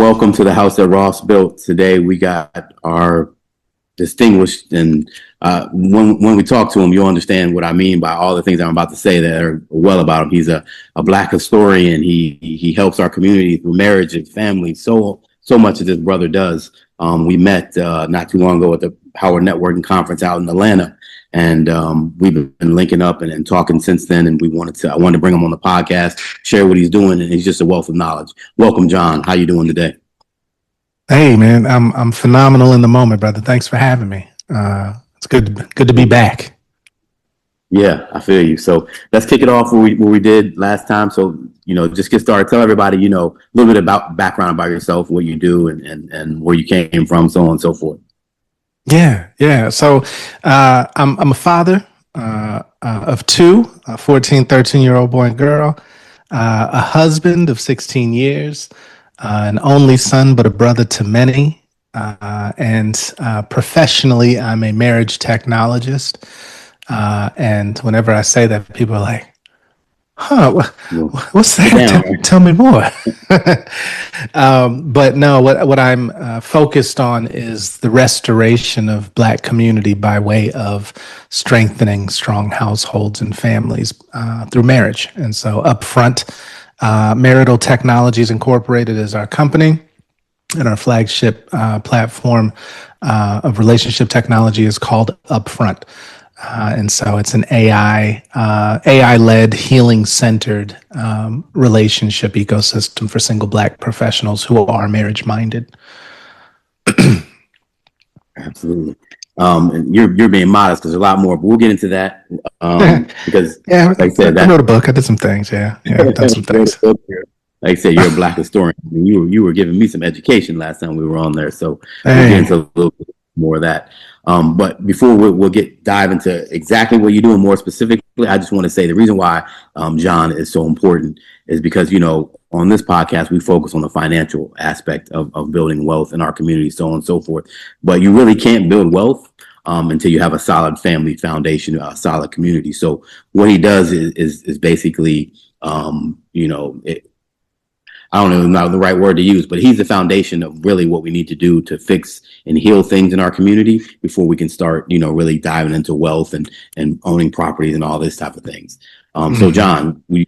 welcome to the house that Ross built. Today we got our distinguished, and when we talk to him, you'll understand what I mean by all the things I'm about to say that are well about him. He's a Black historian. He helps our community through marriage and family. So much as this brother does. We met not too long ago at the Howard Networking Conference out in Atlanta, and we've been linking up and talking since then. And I wanted to bring him on the podcast, share what he's doing, and he's just a wealth of knowledge. Welcome, John. How you doing today? Hey, man, I'm phenomenal in the moment, brother. Thanks for having me. It's good to be back. Yeah, I feel you. So let's kick it off where we did last time. So, just get started. Tell everybody, a little bit about background about yourself, what you do and where you came from, so on and so forth. Yeah. So I'm a father of two, a 14, 13-year-old boy and girl, a husband of 16 years, an only son, but a brother to many. And professionally, I'm a marriage technologist. And whenever I say that, people are like, what's that? Tell me more. But no, what I'm focused on is the restoration of Black community by way of strengthening strong households and families through marriage. And so UpFront Marital Technologies Incorporated is our company, and our flagship platform of relationship technology is called UpFront. And so it's an AI-led, healing-centered relationship ecosystem for single Black professionals who are marriage-minded. Absolutely. And you're being modest because there's a lot more, but we'll get into that. Because like I said, I wrote a book. I did some things. Yeah, I've done some things. Like I said, you're a Black historian. I mean, you were giving me some education last time we were on there, so we'll get into a little bit more of that. But before we'll dive into exactly what you're doing more specifically, I just want to say the reason why John is so important is because, on this podcast, we focus on the financial aspect of building wealth in our community, so on and so forth. But you really can't build wealth until you have a solid family foundation, a solid community. So what he does is basically, I don't know not the right word to use, but he's the foundation of really what we need to do to fix and heal things in our community before we can start, really diving into wealth and owning properties and all this type of things. So John, you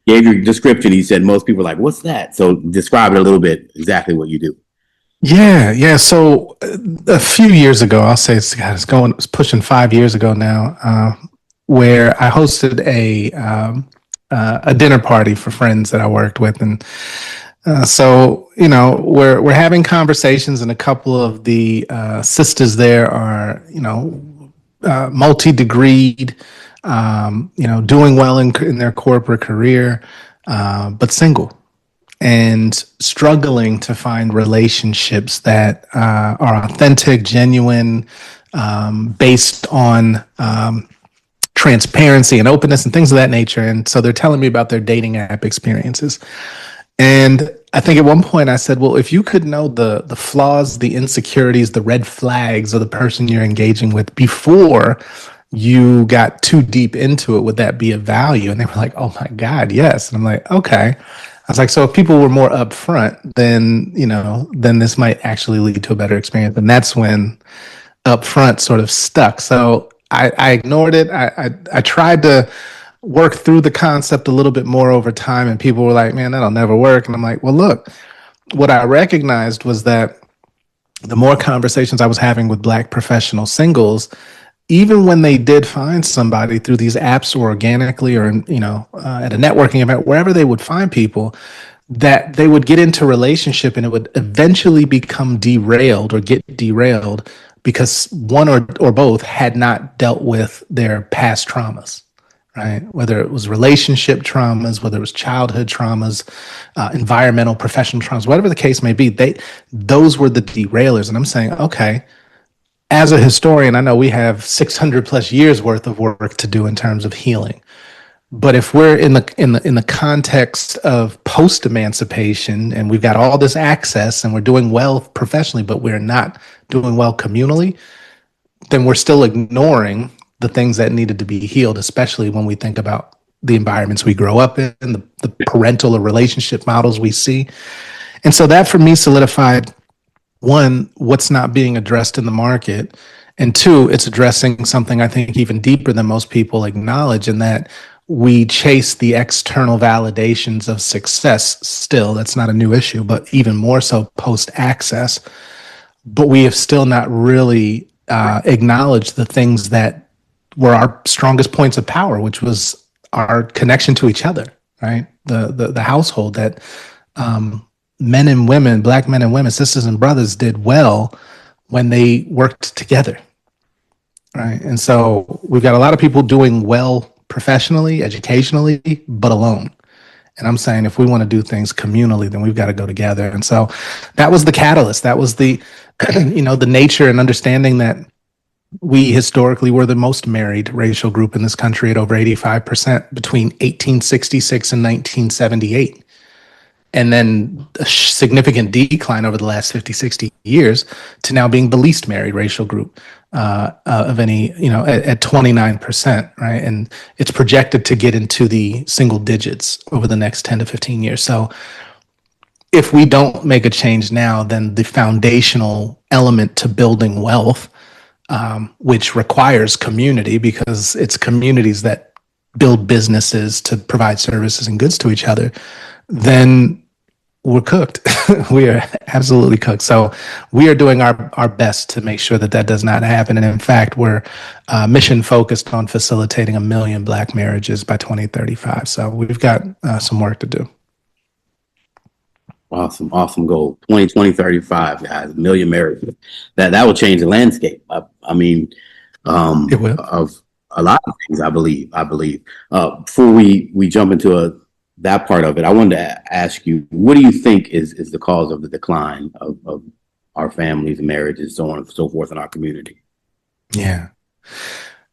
gave your description. You said most people are like, what's that? So describe it a little bit, exactly what you do. Yeah. So a few years ago, I'll say it's pushing 5 years ago now, where I hosted a dinner party for friends that I worked with. And so, we're having conversations, and a couple of the sisters there are, multi-degreed, doing well in their corporate career, but single and struggling to find relationships that are authentic, genuine, based on transparency and openness and things of that nature. And so they're telling me about their dating app experiences. And I think at one point I said, well, if you could know the flaws, the insecurities, the red flags of the person you're engaging with before you got too deep into it, would that be of value? And they were like, oh my God, yes. And I'm like, okay. I was like, so if people were more upfront, then this might actually lead to a better experience. And that's when UpFront sort of stuck. So I ignored it. I tried to work through the concept a little bit more over time, and people were like, man, that'll never work. And I'm like, well, look, what I recognized was that the more conversations I was having with Black professional singles, even when they did find somebody through these apps or organically or, at a networking event, wherever they would find people, that they would get into relationship and it would eventually become derailed or get derailed because one or both had not dealt with their past traumas, right? Whether it was relationship traumas, whether it was childhood traumas, environmental, professional traumas, whatever the case may be, those were the derailers. And I'm saying, okay, as a historian, I know we have 600 plus years worth of work to do in terms of healing. But if we're in the context of post-emancipation and we've got all this access and we're doing well professionally, but we're not doing well communally, then we're still ignoring the things that needed to be healed, especially when we think about the environments we grow up in, the parental or relationship models we see. And so that for me solidified, one, what's not being addressed in the market, and two, it's addressing something I think even deeper than most people acknowledge, in that we chase the external validations of success still. That's not a new issue, but even more so post access. But we have still not really acknowledged the things that were our strongest points of power, which was our connection to each other, right? The household that men and women, black men and women, sisters and brothers did well when they worked together, right? And so we've got a lot of people doing well professionally, educationally, but alone. And I'm saying if we want to do things communally, then we've got to go together. And so that was the catalyst. That was the, the nature and understanding that we historically were the most married racial group in this country at over 85% between 1866 and 1978. And then a significant decline over the last 50, 60 years to now being the least married racial group of any, at 29%, right? And it's projected to get into the single digits over the next 10 to 15 years. So if we don't make a change now, then the foundational element to building wealth, which requires community, because it's communities that build businesses to provide services and goods to each other, then we're cooked. We are absolutely cooked. So we are doing our best to make sure that that does not happen. And in fact, we're mission focused on facilitating 1 million Black marriages by 2035. So we've got some work to do. Awesome goal. 2035, guys, 1 million marriages. That will change the landscape. I mean, it will. Of a lot of things, I believe. Before we jump into that part of it, I wanted to ask you, what do you think is the cause of the decline of our families and marriages, so on and so forth in our community? Yeah.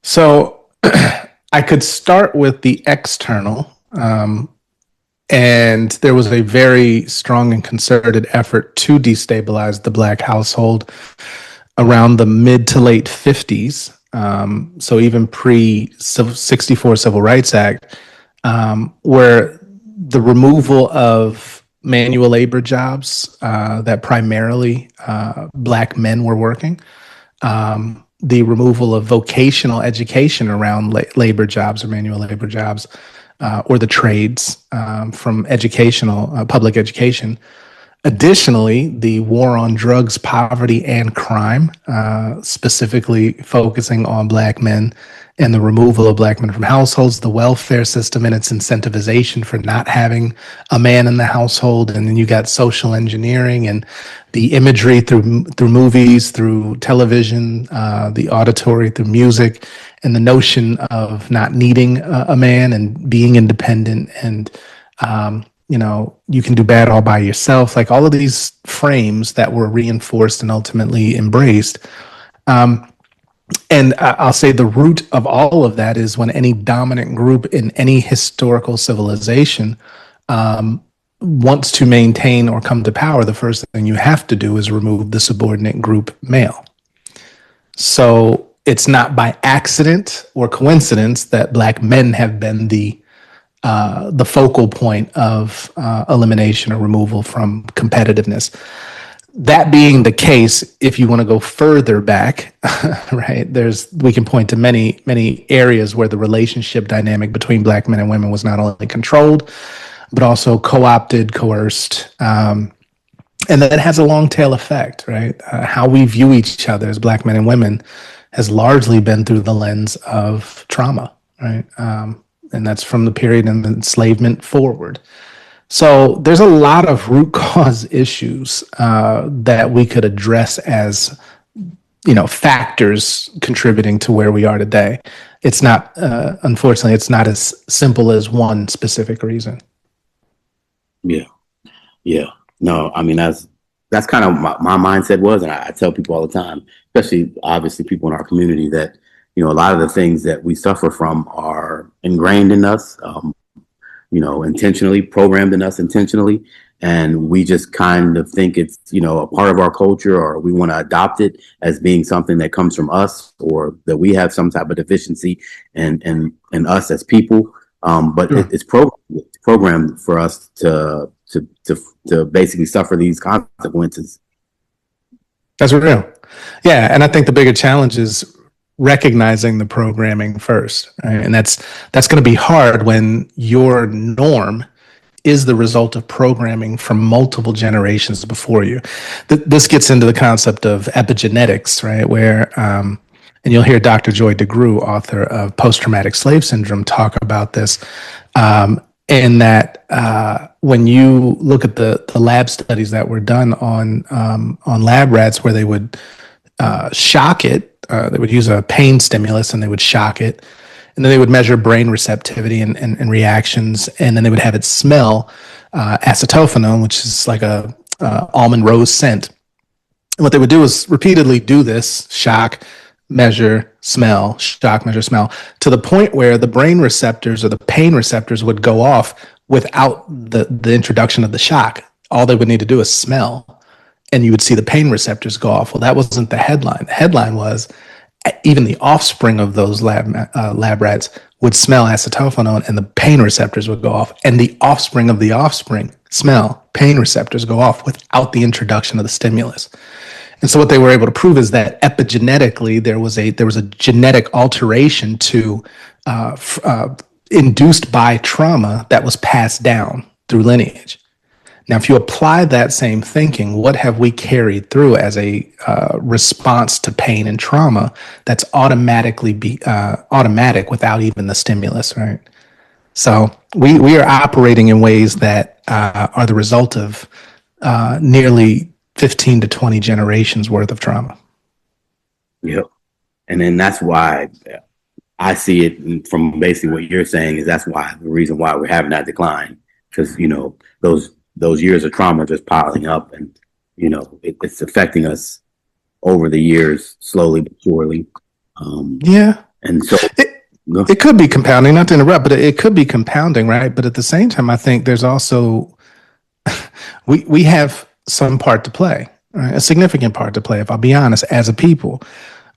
So I could start with the external. And there was a very strong and concerted effort to destabilize the Black household around the mid to late 50s. So even pre-64 Civil Rights Act, where the removal of manual labor jobs that primarily Black men were working, the removal of vocational education around labor jobs or manual labor jobs, or the trades from public education. Additionally, the war on drugs, poverty, and crime, specifically focusing on Black men and the removal of Black men from households, the welfare system and its incentivization for not having a man in the household. And then you got social engineering and the imagery through movies, through television, the auditory through music, and the notion of not needing a man and being independent and, you can do bad all by yourself, like all of these frames that were reinforced and ultimately embraced. And I'll say the root of all of that is when any dominant group in any historical civilization wants to maintain or come to power, the first thing you have to do is remove the subordinate group male. So it's not by accident or coincidence that Black men have been the focal point of elimination or removal from competitiveness. That being the case, if you want to go further back, right, we can point to many, many areas where the relationship dynamic between Black men and women was not only controlled, but also co-opted, coerced. And that has a long tail effect, right? How we view each other as Black men and women has largely been through the lens of trauma, right? And that's from the period of enslavement forward. So there's a lot of root cause issues that we could address as, factors contributing to where we are today. It's not, unfortunately, it's not as simple as one specific reason. Yeah. No, I mean, that's kind of my mindset was, and I tell people all the time, especially obviously people in our community, that, a lot of the things that we suffer from are ingrained in us, intentionally programmed in us intentionally. And we just kind of think it's, a part of our culture, or we want to adopt it as being something that comes from us, or that we have some type of deficiency in us as people. But it's programmed for us to to basically suffer these consequences. That's real. Yeah, and I think the bigger challenge is recognizing the programming first, right? And that's going to be hard when your norm is the result of programming from multiple generations before you. This gets into the concept of epigenetics, right? Where, and you'll hear Dr. Joy DeGruy, author of Post-Traumatic Slave Syndrome, talk about this. In that when you look at the lab studies that were done on lab rats, where they would shock it, they would use a pain stimulus and they would shock it, and then they would measure brain receptivity and reactions, and then they would have it smell acetophenone, which is like a almond rose scent. And what they would do is repeatedly do this: shock, measure, smell, shock, measure, smell, to the point where the brain receptors or the pain receptors would go off without the introduction of the shock. All they would need to do is smell, and you would see the pain receptors go off. Well, that wasn't the headline. The headline was even the offspring of those lab rats would smell acetophenone, and the pain receptors would go off. And the offspring of the offspring smell, pain receptors go off without the introduction of the stimulus. And so what they were able to prove is that epigenetically there was a genetic alteration to induced by trauma that was passed down through lineage. Now, if you apply that same thinking, what have we carried through as a response to pain and trauma that's automatic without even the stimulus, right? So we are operating in ways that are the result of nearly 15 to 20 generations worth of trauma. Yep. And then that's why I see it from basically what you're saying is that's why the reason why we're having that decline, because, those years of trauma are just piling up, and, it's affecting us over the years, slowly but surely. Yeah. And so it could be compounding, not to interrupt, but it could be compounding, right? But at the same time, I think there's also, we have some part to play, right? A significant part to play, if I'll be honest, as a people.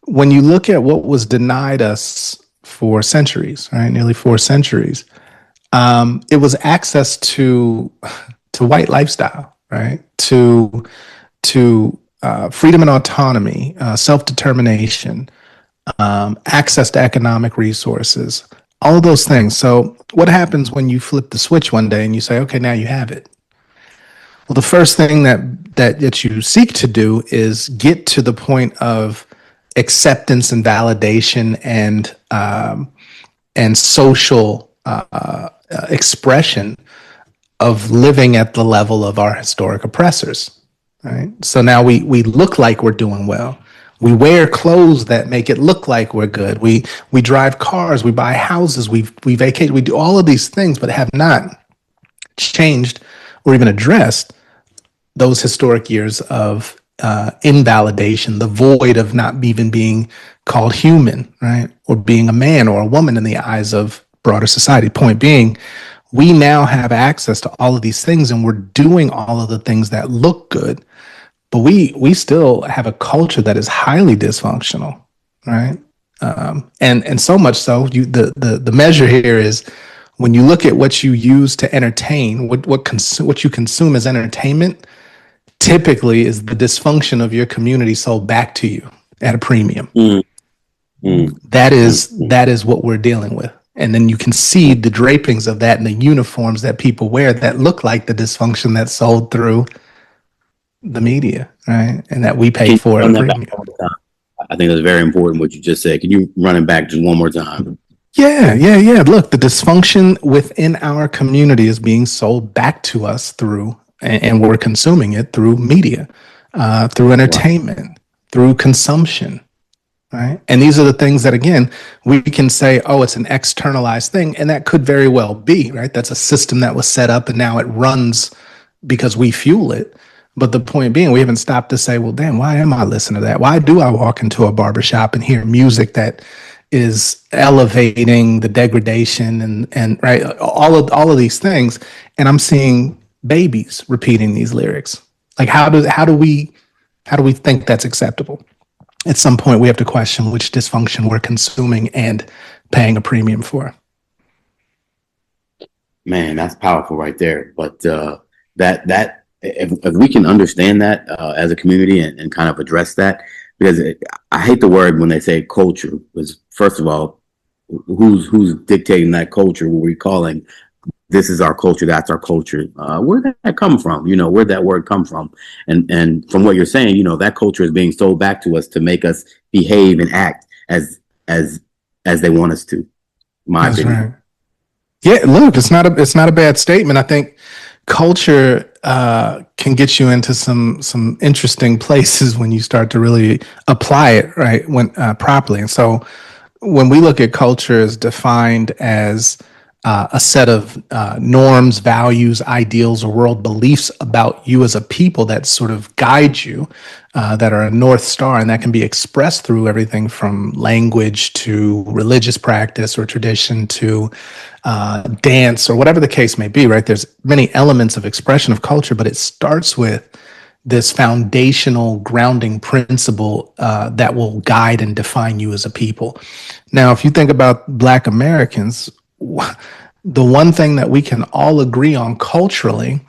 When you look at what was denied us for centuries, right, nearly 4 centuries, it was access to white lifestyle, right, to freedom and autonomy, self-determination, access to economic resources, all of those things. So what happens when you flip the switch one day and you say, okay, now you have it? Well, the first thing that you seek to do is get to the point of acceptance and validation and social expression of living at the level of our historic oppressors. Right. So now we look like we're doing well. We wear clothes that make it look like we're good. We drive cars. We buy houses. We vacate. We do all of these things, but have not changed or even addressed those historic years of invalidation, the void of not even being called human, right? Or being a man or a woman in the eyes of broader society. Point being, we now have access to all of these things, and we're doing all of the things that look good, but we still have a culture that is highly dysfunctional, right? And so much so, the measure here is when you look at what you use to entertain, what you consume as entertainment, typically is the dysfunction of your community sold back to you at a premium. That is what we're dealing with. And then you can see the drapings of that in the uniforms that people wear that look like the dysfunction that's sold through the media, right? And that we pay for at a premium. I think that's very important what you just said. Can you run it back just one more time? Yeah. Look, the dysfunction within our community is being sold back to us through, and we're consuming it through media, through entertainment, through consumption, right? And these are the things that, again, we can say, oh, it's an externalized thing, and that could very well be, right? That's a system that was set up, and now it runs because we fuel it. But the point being, we haven't stopped to say, well, damn, why am I listening to that? Why do I walk into a barbershop and hear music that is elevating the degradation and right, all of these things, and I'm seeing babies repeating these lyrics? Like, how do we think that's acceptable? At some point, we have to question which dysfunction we're consuming and paying a premium for. Man, that's powerful right there. But that if we can understand that as a community and kind of address that, because I hate the word when they say culture, because first of all, who's dictating that culture? What we're calling this is our culture, that's our culture. Where did that come from? Where'd that word come from? And from what you're saying, that culture is being sold back to us to make us behave and act as they want us to. My That's opinion. right. Yeah, look, it's not a bad statement. I think culture can get you into some interesting places when you start to really apply it right when properly. And so when we look at culture as defined as a set of norms, values, ideals, or world beliefs about you as a people that sort of guide you, that are a North Star, and that can be expressed through everything from language to religious practice or tradition to dance or whatever the case may be, right? There's many elements of expression of culture, but it starts with this foundational grounding principle that will guide and define you as a people. Now, if you think about Black Americans, the one thing that we can all agree on culturally,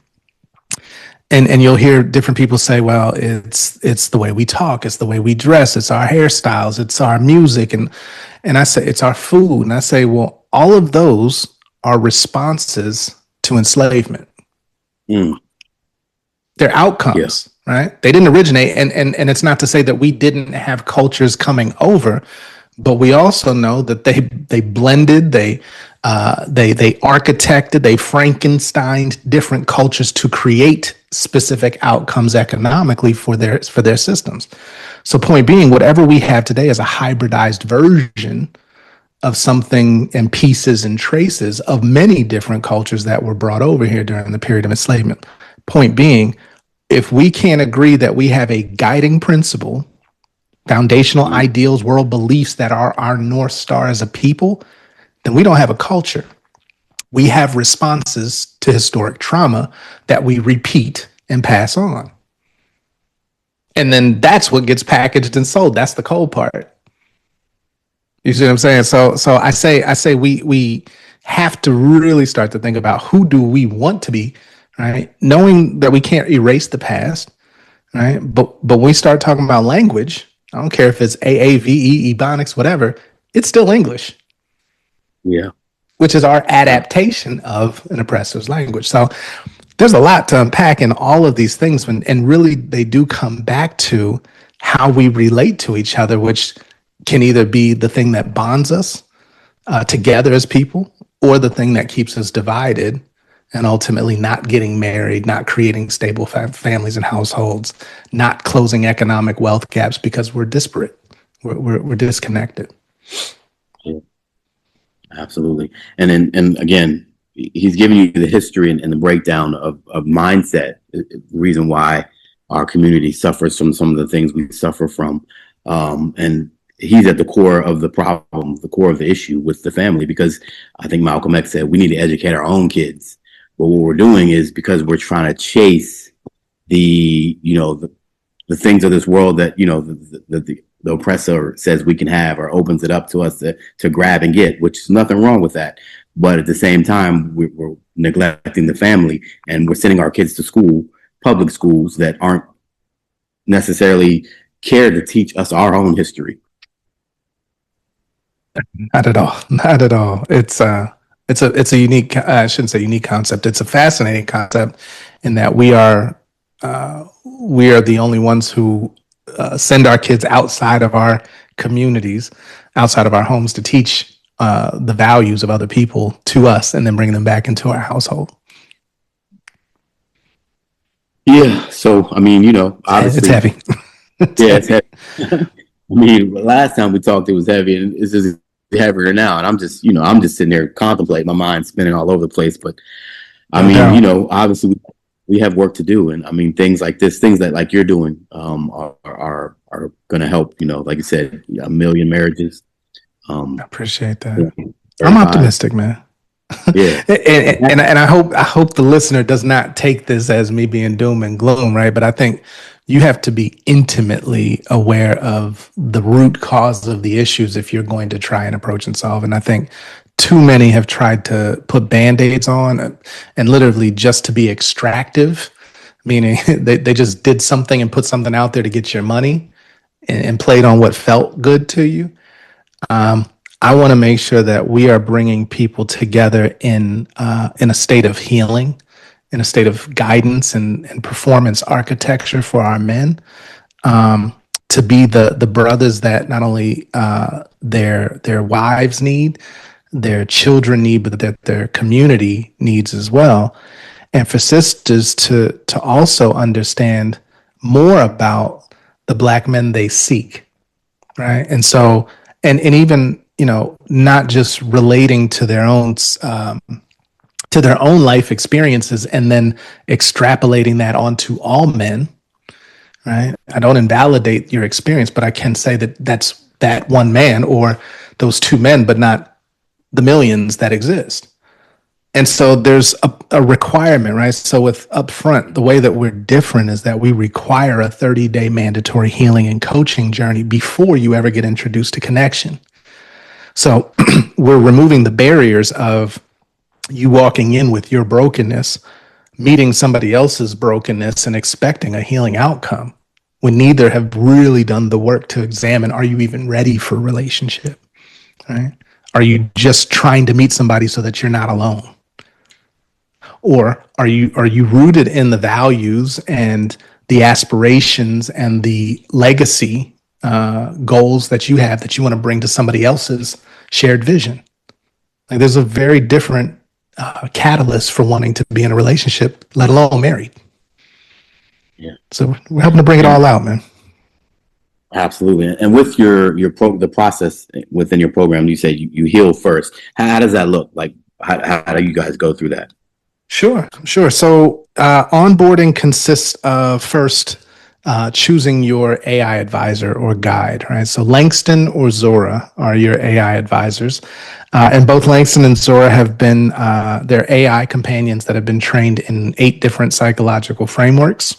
and you'll hear different people say, well, it's the way we talk, it's the way we dress, it's our hairstyles, it's our music, and I say it's our food, and I say, well, all of those are responses to enslavement. They're outcomes, right? They didn't originate, and it's not to say that we didn't have cultures coming over, but we also know that they blended, they architected, they Frankensteined different cultures to create specific outcomes economically for their systems. So point being, whatever we have today is a hybridized version of something and pieces and traces of many different cultures that were brought over here during the period of enslavement. Point being, if we can't agree that we have a guiding principle, foundational ideals, world beliefs that are our North Star as a people, then we don't have a culture. We have responses to historic trauma that we repeat and pass on. And then that's what gets packaged and sold. That's the cold part. You see what I'm saying? So I say we have to really start to think about who do we want to be, right? Knowing that we can't erase the past, right? But when we start talking about language, I don't care if it's AAVE, Ebonics, whatever, it's still English. Yeah. Which is our adaptation of an oppressor's language. So there's a lot to unpack in all of these things. And really, they do come back to how we relate to each other, which can either be the thing that bonds us together as people or the thing that keeps us divided and ultimately not getting married, not creating stable families and households, not closing economic wealth gaps because we're disparate. We're disconnected. Yeah. Absolutely. And again, he's giving you the history and the breakdown of mindset, the reason why our community suffers from some of the things we suffer from. And he's at the core of the problem, the core of the issue with the family, because I think Malcolm X said we need to educate our own kids. But what we're doing is because we're trying to chase the things of this world that, the oppressor says we can have or opens it up to us to grab and get, which is nothing wrong with that. But at the same time, we're neglecting the family and we're sending our kids to school, public schools that aren't necessarily care to teach us our own history. Not at all. Not at all. It's a unique, I shouldn't say unique concept. It's a fascinating concept in that we are the only ones who send our kids outside of our communities, outside of our homes to teach the values of other people to us and then bring them back into our household. Yeah. So, I mean, obviously it's heavy. It's heavy. I mean, last time we talked, it was heavy and it's just heavier now. And I'm just sitting there contemplating, my mind spinning all over the place. But I mean, obviously we have work to do. And I mean, things like this, things that like you're doing are going to help, like you said, 1 million marriages. I appreciate that. I'm optimistic, man. Yeah. and I hope the listener does not take this as me being doom and gloom, right? But I think you have to be intimately aware of the root cause of the issues if you're going to try and approach and solve. And I think too many have tried to put band-aids on and literally just to be extractive, meaning they just did something and put something out there to get your money and played on what felt good to you. I want to make sure that we are bringing people together in a state of healing, in a state of guidance and performance architecture for our men, to be the brothers that not only their wives need, their children need, but that their community needs as well. And for sisters to also understand more about the Black men they seek, right? And so, and even, not just relating to their own life experiences and then extrapolating that onto all men, right? I don't invalidate your experience, but I can say that that's that one man or those two men, but not the millions that exist. And so there's a requirement, right? So with UpFront, the way that we're different is that we require a 30-day mandatory healing and coaching journey before you ever get introduced to connection. So we're removing the barriers of you walking in with your brokenness, meeting somebody else's brokenness and expecting a healing outcome when neither have really done the work to examine, are you even ready for a relationship, right? Are you just trying to meet somebody so that you're not alone? Or are you rooted in the values and the aspirations and the legacy goals that you have that you want to bring to somebody else's shared vision? Like, there's a very different catalyst for wanting to be in a relationship, let alone married. Yeah. So we're helping to bring it all out, man. Absolutely. And with the process within your program, you say you heal first. How does that look? Like, how do you guys go through that? Sure. So onboarding consists of first choosing your AI advisor or guide, right? So Langston or Zora are your AI advisors. And both Langston and Zora have been, they're AI companions that have been trained in 8 different psychological frameworks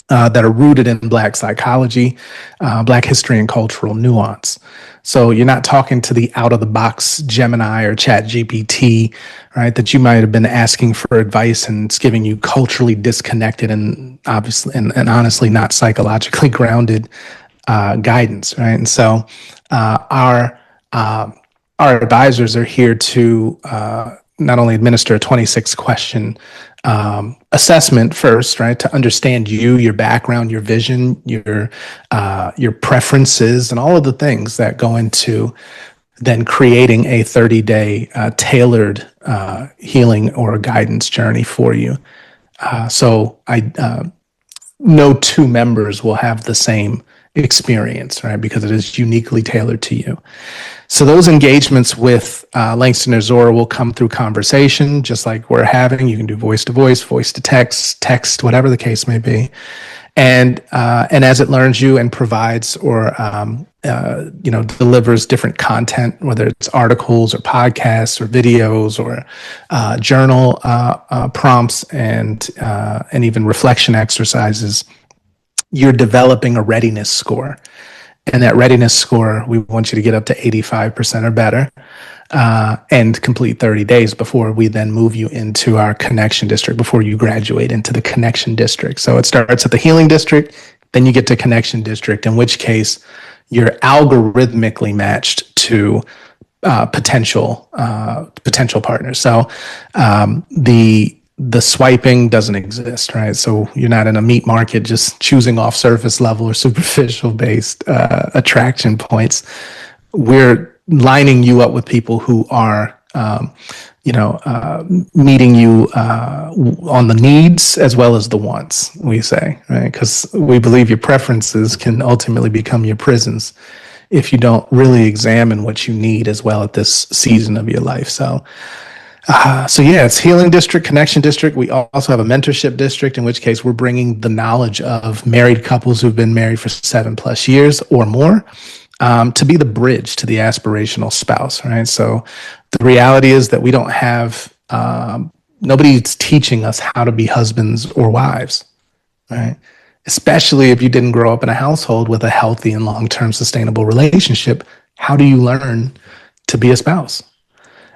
that are rooted in Black psychology, Black history, and cultural nuance. So you're not talking to the out-of-the-box Gemini or Chat GPT, right, that you might have been asking for advice and it's giving you culturally disconnected and obviously and honestly not psychologically grounded guidance, right? And so our advisors are here to not only administer a 26-question assessment first, right, to understand you, your background, your vision, your preferences, and all of the things that go into then creating a 30-day tailored healing or guidance journey for you. So no two members will have the same experience, right, because it is uniquely tailored to you. So those engagements with Langston or Zora will come through conversation, just like we're having. You can do voice to voice, voice to text, whatever the case may be. And as it learns you and provides or delivers different content, whether it's articles or podcasts or videos or journal prompts and even reflection exercises, you're developing a readiness score. And that readiness score, we want you to get up to 85% or better and complete 30 days before we then move you into our connection district, before you graduate into the connection district. So it starts at the healing district, then you get to connection district, in which case you're algorithmically matched to potential partners. So the swiping doesn't exist, right? So you're not in a meat market just choosing off surface level or superficial based attraction points. We're lining you up with people who are, meeting you on the needs as well as the wants, we say, right? Because we believe your preferences can ultimately become your prisons if you don't really examine what you need as well at this season of your life. So it's healing district, connection district. We also have a mentorship district, in which case we're bringing the knowledge of married couples who've been married for 7+ years or more to be the bridge to the aspirational spouse, right? So the reality is that we don't have, nobody's teaching us how to be husbands or wives, right? Especially if you didn't grow up in a household with a healthy and long-term sustainable relationship. How do you learn to be a spouse?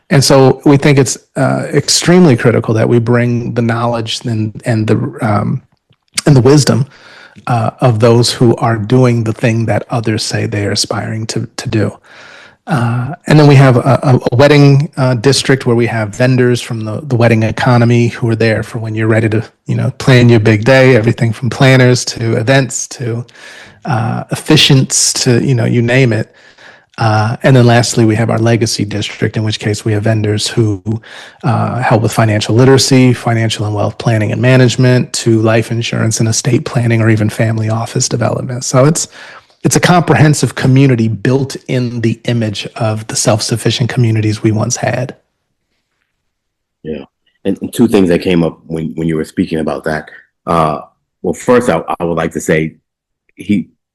And so we think it's extremely critical that we bring the knowledge and the wisdom of those who are doing the thing that others say they're aspiring to do. And then we have a wedding district where we have vendors from the wedding economy who are there for when you're ready to, plan your big day, everything from planners to events to officiants to, you name it. And then lastly, we have our legacy district, in which case we have vendors who help with financial literacy, financial and wealth planning and management, to life insurance and estate planning, or even family office development. So it's a comprehensive community built in the image of the self-sufficient communities we once had. Yeah. And two things that came up when you were speaking about that. Well, first, I would like to say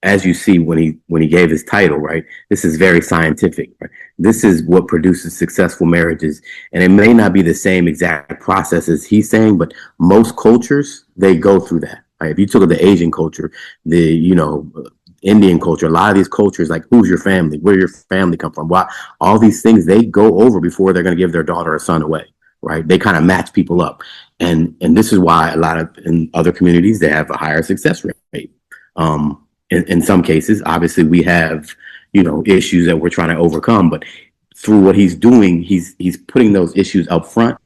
as you see when he gave his title, right, this is very scientific. Right? This is what produces successful marriages. And it may not be the same exact process as he's saying, but most cultures, they go through that. Right? If you took the Asian culture, the, Indian culture, a lot of these cultures, like who's your family, where your family come from, why, all these things they go over before they're going to give their daughter or son away. Right? They kind of match people up. And this is why a lot of in other communities, they have a higher success rate. In some cases, obviously, we have, issues that we're trying to overcome. But through what he's doing, he's putting those issues up front.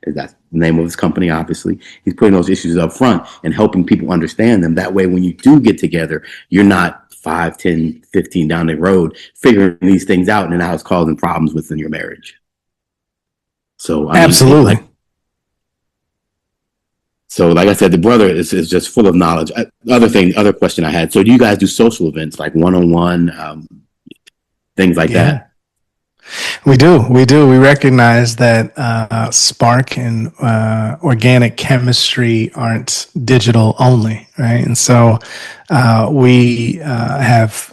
That's the name of his company, obviously. He's putting those issues up front and helping people understand them. That way, when you do get together, you're not 5, 10, 15 down the road figuring these things out, and now it's causing problems within your marriage. So absolutely. So like I said, the brother is just full of knowledge. Other question I had. So do you guys do social events like one-on-one, things like that? We do. We recognize that spark and organic chemistry aren't digital only, right? And so we have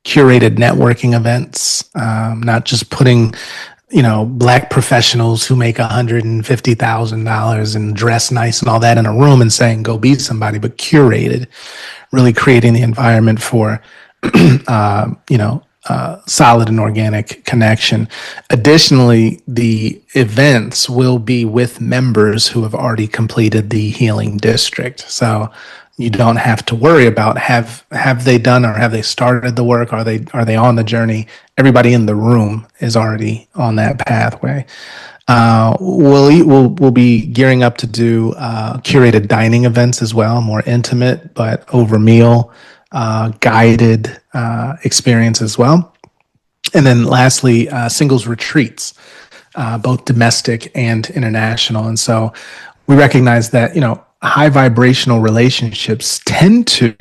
curated networking events, not just putting Black professionals who make $150,000 and dress nice and all that in a room and saying, go be somebody, but curated, really creating the environment for, solid and organic connection. Additionally, the events will be with members who have already completed the healing district. So you don't have to worry about have they done or have they started the work? Are they on the journey? Everybody in the room is already on that pathway. We'll be gearing up to do curated dining events as well, more intimate but over meal guided experience as well. And then lastly, singles retreats, both domestic and international. And so we recognize that high vibrational relationships tend to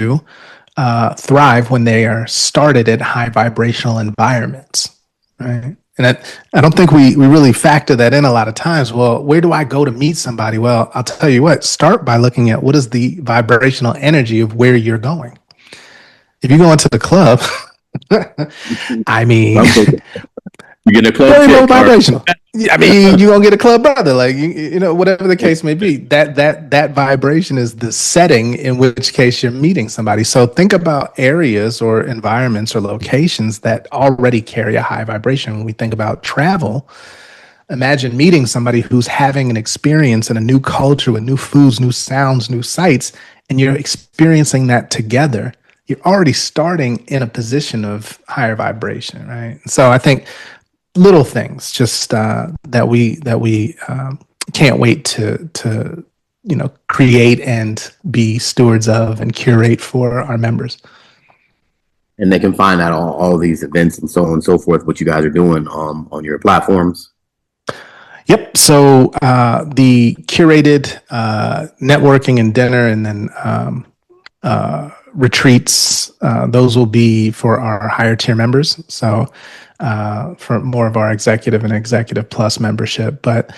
thrive when they are started at high vibrational environments, right? And I don't think we really factor that in a lot of times. Well, where do I go to meet somebody? Well, I'll tell you what, start by looking at what is the vibrational energy of where you're going. If you go into the club, I mean, you get a club very low vibrational. I mean, you're gonna get a club brother, like whatever the case may be. That vibration is the setting in which case you're meeting somebody. So think about areas or environments or locations that already carry a high vibration. When we think about travel, imagine meeting somebody who's having an experience in a new culture with new foods, new sounds, new sights, and you're experiencing that together. You're already starting in a position of higher vibration, right? So I think little things just that we can't wait to create and be stewards of and curate for our members. And they can find out all these events and so on and so forth, what you guys are doing on your platforms. Yep. So the curated networking and dinner, and then retreats, those will be for our higher tier members. So for more of our executive and executive plus membership. But,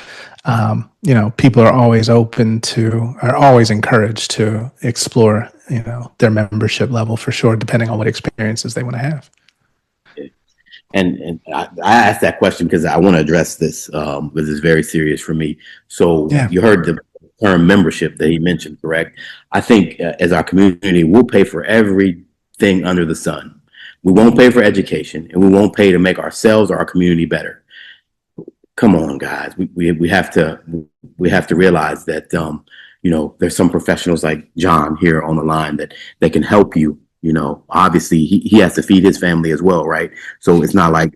people are always always encouraged to explore, their membership level for sure, depending on what experiences they want to have. And I asked that question because I want to address this, because it's very serious for me. So You heard the term membership that he mentioned, correct? I think as our community, we'll pay for everything under the sun. We won't pay for education, and we won't pay to make ourselves or our community better. come on, guys, we have to realize that there's some professionals like John here on the line that can help you. Obviously he has to feed his family as well, right? So it's not like,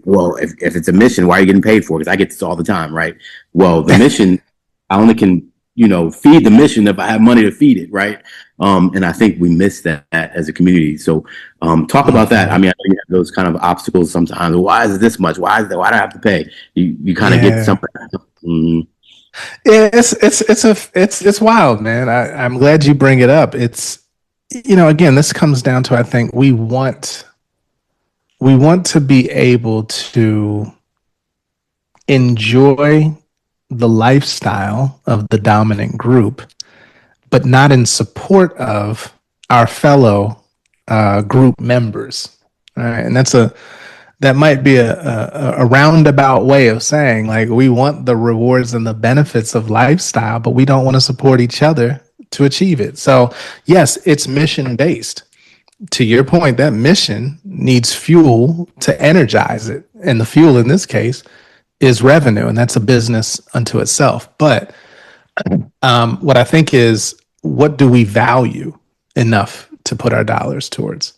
well, if it's a mission, why are you getting paid for it? Because I get this all the time, right? Well, the mission, I only can, feed the mission if I have money to feed it, right? And I think we miss that as a community. So talk about that. I mean, I know you have those kind of obstacles sometimes. Why is it this much? Why is that? Why do I have to pay? You kind of get something. Yeah, it's wild, man. I'm glad you bring it up. It's, again, this comes down to, I think we want to be able to enjoy the lifestyle of the dominant group, but not in support of our fellow group members. All right. And that might be a roundabout way of saying, like, we want the rewards and the benefits of lifestyle, but we don't want to support each other to achieve it. So yes, it's mission based. To your point, that mission needs fuel to energize it. And the fuel in this case is revenue, and that's a business unto itself. But what I think is, what do we value enough to put our dollars towards,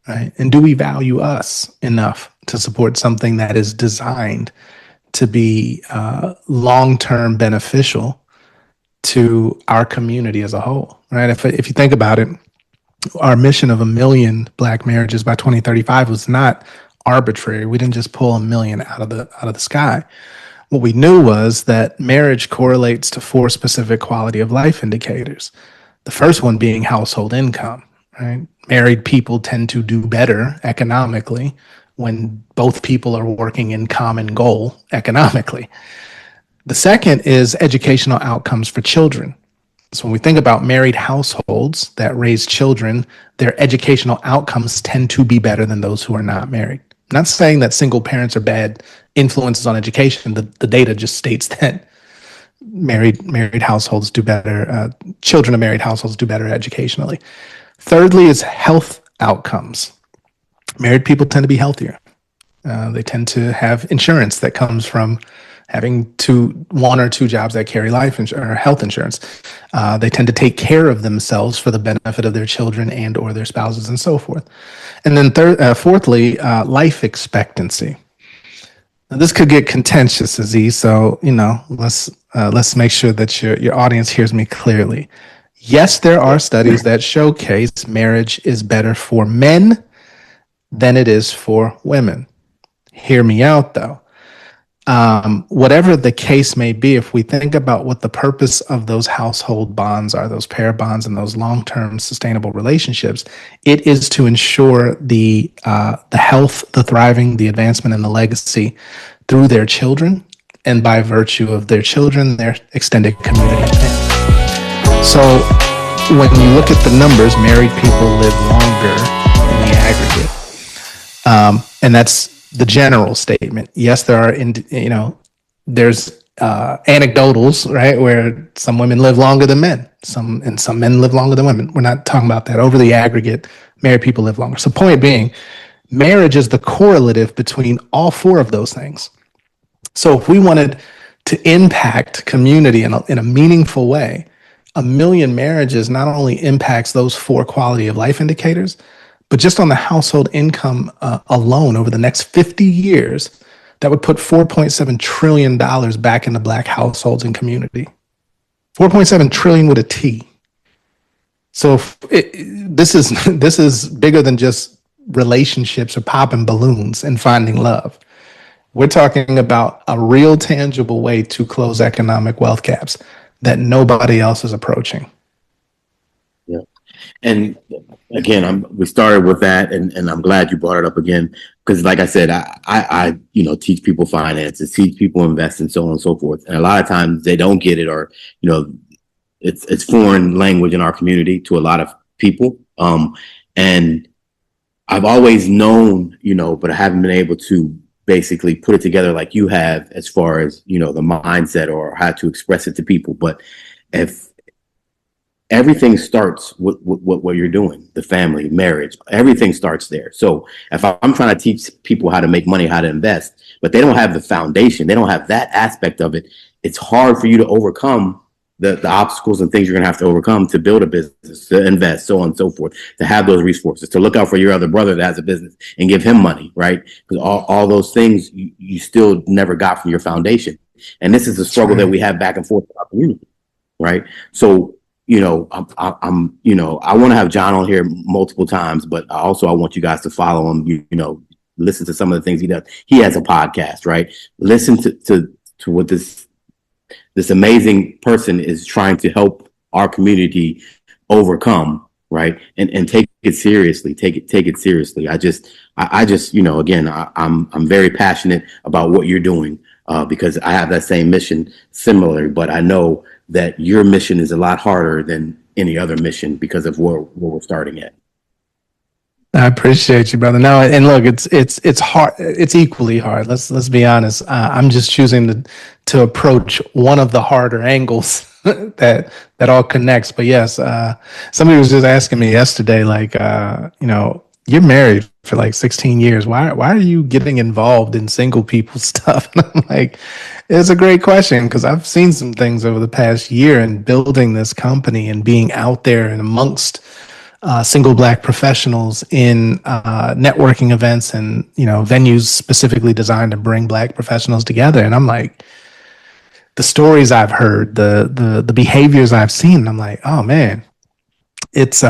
right? And do we value us enough to support something that is designed to be long-term beneficial to our community as a whole, right? If you think about it, our mission of 1 million Black marriages by 2035 was not arbitrary. We didn't just pull 1 million out of the sky. What we knew was that marriage correlates to 4 specific quality of life indicators. The first one being household income, right? Married people tend to do better economically when both people are working in common goal economically. The second is educational outcomes for children. So when we think about married households that raise children, their educational outcomes tend to be better than those who are not married. I'm not saying that single parents are bad influences on education. The data just states that married households do better. Children of married households do better educationally. Thirdly is health outcomes. Married people tend to be healthier. They tend to have insurance that comes from having 1 or 2 jobs that carry life or health insurance. They tend to take care of themselves for the benefit of their children and or their spouses and so forth. And then fourthly, life expectancy. Now, this could get contentious, Aziz. So, let's make sure that your audience hears me clearly. Yes, there are studies that showcase marriage is better for men than it is for women. Hear me out, though. Whatever the case may be, if we think about what the purpose of those household bonds are, those pair bonds and those long-term sustainable relationships, it is to ensure the health, the thriving, the advancement, and the legacy through their children, and by virtue of their children, their extended community. So when you look at the numbers, married people live longer in the aggregate. And that's the general statement. Yes, there are, there's anecdotals, right, where some women live longer than men, some men live longer than women. We're not talking about that. Over the aggregate, married people live longer. So point being, marriage is the correlative between all 4 of those things. So if we wanted to impact community in a meaningful way, 1 million marriages not only impacts those 4 quality of life indicators, but just on the household income alone over the next 50 years, that would put $4.7 trillion back into Black households and community. 4.7 trillion with a T. So this is bigger than just relationships or popping balloons and finding love. We're talking about a real tangible way to close economic wealth gaps that nobody else is approaching. Yeah. And again, we started with that, and I'm glad you brought it up again, because like I said, I teach people finances, teach people invest, and so on and so forth. And a lot of times they don't get it, or it's foreign language in our community to a lot of people. And I've always known, but I haven't been able to basically put it together like you have, as far as the mindset or how to express it to people. But if everything starts with what you're doing, the family, marriage, everything starts there. So if I'm trying to teach people how to make money, how to invest, but they don't have the foundation, they don't have that aspect of it, it's hard for you to overcome the obstacles and things you're going to have to overcome to build a business, to invest, so on and so forth, to have those resources, to look out for your other brother that has a business and give him money, right? Because all those things you still never got from your foundation. And this is the struggle that we have back and forth in our community, right? So, I'm I want to have John on here multiple times, but also I want you guys to follow him, listen to some of the things he does. He has a podcast, right? Listen to what this amazing person is trying to help our community overcome, right? And take it seriously. Take it seriously. I just, again, I'm very passionate about what you're doing because I have that same mission similarly, but I know that your mission is a lot harder than any other mission because of where we're starting at. I appreciate you, brother. No, and look, it's hard. It's equally hard. Let's be honest. I'm just choosing to approach one of the harder angles that all connects. But yes, somebody was just asking me yesterday, like, you're married for like 16 years. Why are you getting involved in single people stuff? And I'm like, it's a great question because I've seen some things over the past year in building this company and being out there and amongst single Black professionals in networking events and venues specifically designed to bring Black professionals together. And I'm like, the stories I've heard, the behaviors I've seen, I'm like, oh man, it's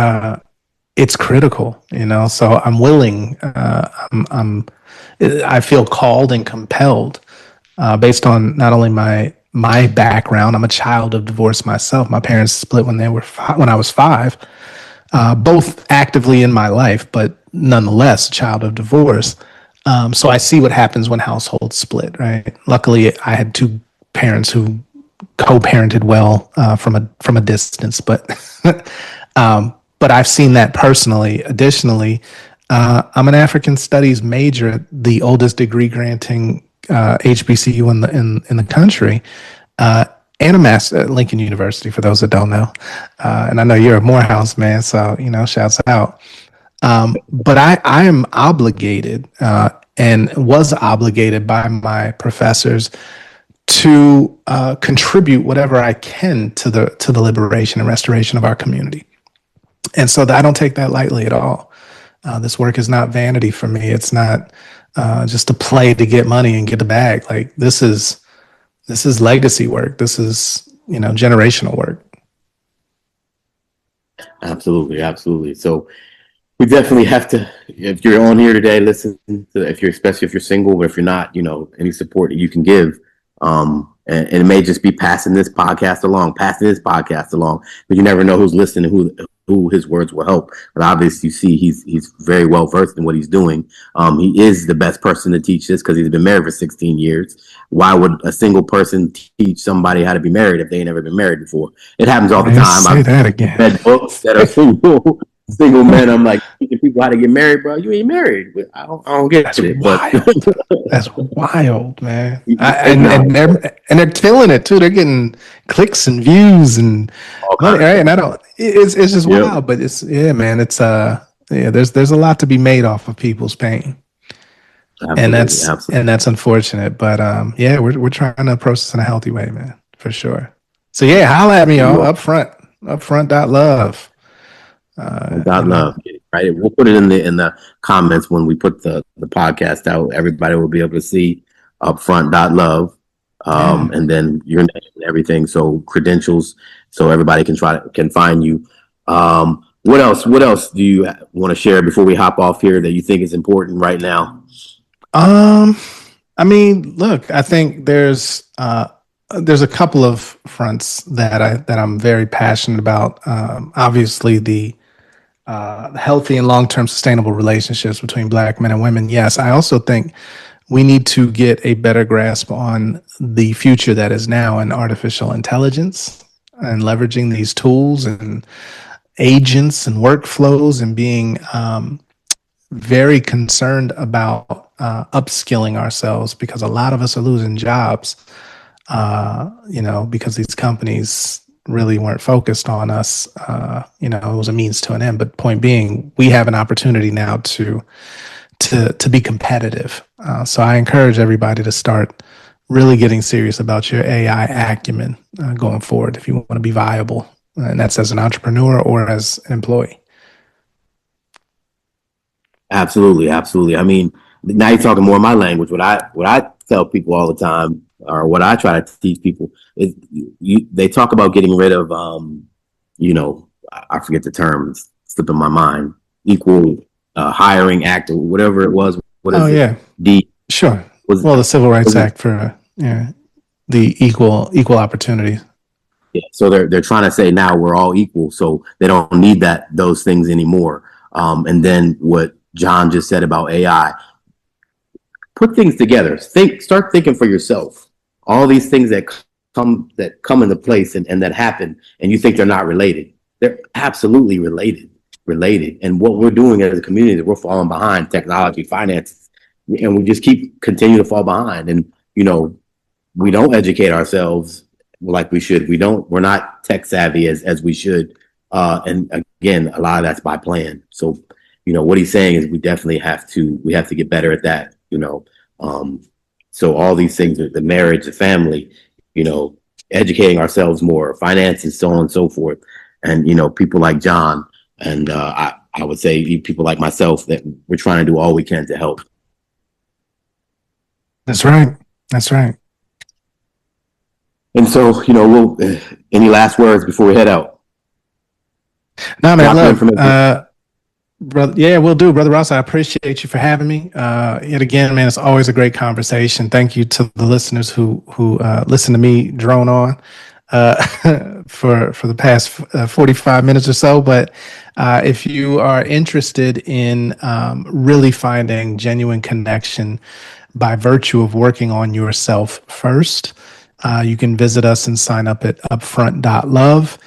critical, So I'm willing. I feel called and compelled based on not only my background. I'm a child of divorce myself. My parents split when I was 5. Both actively in my life, but nonetheless, a child of divorce. So I see what happens when households split, right? Luckily, I had 2 parents who co-parented well from a distance, but I've seen that personally. Additionally, I'm an African Studies major at the oldest degree granting HBCU in the country. And a master at Lincoln University, for those that don't know. And I know you're a Morehouse man, so, shouts out. But I am obligated and was obligated by my professors to contribute whatever I can to the liberation and restoration of our community. And so I don't take that lightly at all. This work is not vanity for me. It's not just a play to get money and get the bag. Like this is legacy work. This is, generational work. Absolutely. So we definitely have to, if you're on here today, listen to, especially if you're single, or if you're not, any support that you can give. And it may just be passing this podcast along, but you never know who's listening, who his words will help. But obviously you see he's very well versed in what he's doing. He is the best person to teach this because he's been married for 16 years. Why would a single person teach somebody how to be married if they ain't never been married before? It happens all the time. Say that again. Read books that are single men. I'm like, teaching people how to get married, bro. You ain't married. I don't get it. That's wild, man. And they're killing it too. They're getting clicks and views and money, right? And it's just wild. But man. It's there's a lot to be made off of people's pain. Absolutely, and that's unfortunate. But we're trying to approach this in a healthy way, man, for sure. So holla at me, y'all. UpFront.love. Love, right? We'll put it in the comments when we put the podcast out. Everybody will be able to see UpFront.love, and then your name and everything. So credentials, so everybody can find you. What else do you want to share before we hop off here that you think is important right now? I mean, look, I think there's a couple of fronts that I'm very passionate about. Obviously, the healthy and long-term sustainable relationships between Black men and women. Yes, I also think we need to get a better grasp on the future that is now in artificial intelligence and leveraging these tools and agents and workflows and being very concerned about upskilling ourselves because a lot of us are losing jobs, because these companies really weren't focused on us. It was a means to an end. But point being, we have an opportunity now to be competitive. So I encourage everybody to start really getting serious about your AI acumen going forward if you want to be viable, and that's as an entrepreneur or as an employee. Absolutely, absolutely. I mean, now you're talking more my language. What I tell people all the time, or what I try to teach people, is they talk about getting rid of, I forget the term, it's slipping my mind. Equal hiring act or whatever it was. What is it? Yeah, sure. The Civil Rights Act for the equal opportunity. Yeah, so they're trying to say now we're all equal, so they don't need those things anymore. And then what John just said about AI, put things together. Start thinking for yourself. All these things that come into place and that happen, and you think they're not related. They're absolutely related. And what we're doing as a community, we're falling behind technology, finances, and we just continue to fall behind. And we don't educate ourselves like we should. We're not tech savvy as we should. And again, a lot of that's by plan. So, what he's saying is we definitely have to get better at that, so all these things, the marriage, the family, educating ourselves more, finances, so on and so forth. And, people like John and I would say people like myself, that we're trying to do all we can to help. That's right. And so, any last words before we head out? No, man, look, brother, yeah, we'll do, Brother Ross. I appreciate you for having me. Yet again, man, it's always a great conversation. Thank you to the listeners who listen to me drone on for the past 45 minutes or so. But if you are interested in really finding genuine connection by virtue of working on yourself first, you can visit us and sign up at upfront.love.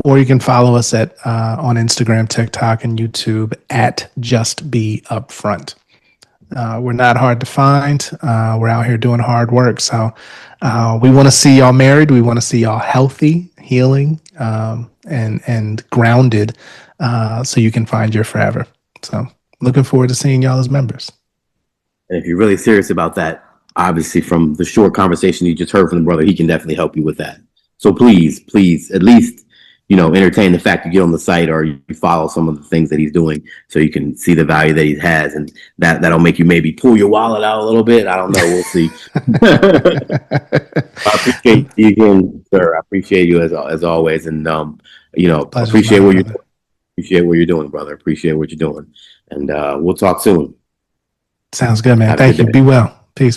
Or you can follow us on Instagram, TikTok, and YouTube at Just Be Upfront. We're not hard to find. We're out here doing hard work. So we want to see y'all married. We want to see y'all healthy, healing, and grounded, so you can find your forever. So looking forward to seeing y'all as members. And if you're really serious about that, obviously from the short conversation you just heard from the brother, he can definitely help you with that. So please, at least, entertain the fact you get on the site or you follow some of the things that he's doing so you can see the value that he has. And that'll make you maybe pull your wallet out a little bit. I don't know. We'll see. I appreciate you again, sir. I appreciate you as always. And, appreciate what you're doing. Appreciate what you're doing, brother. Appreciate what you're doing. And we'll talk soon. Sounds good, man. Thank you. Be well. Peace.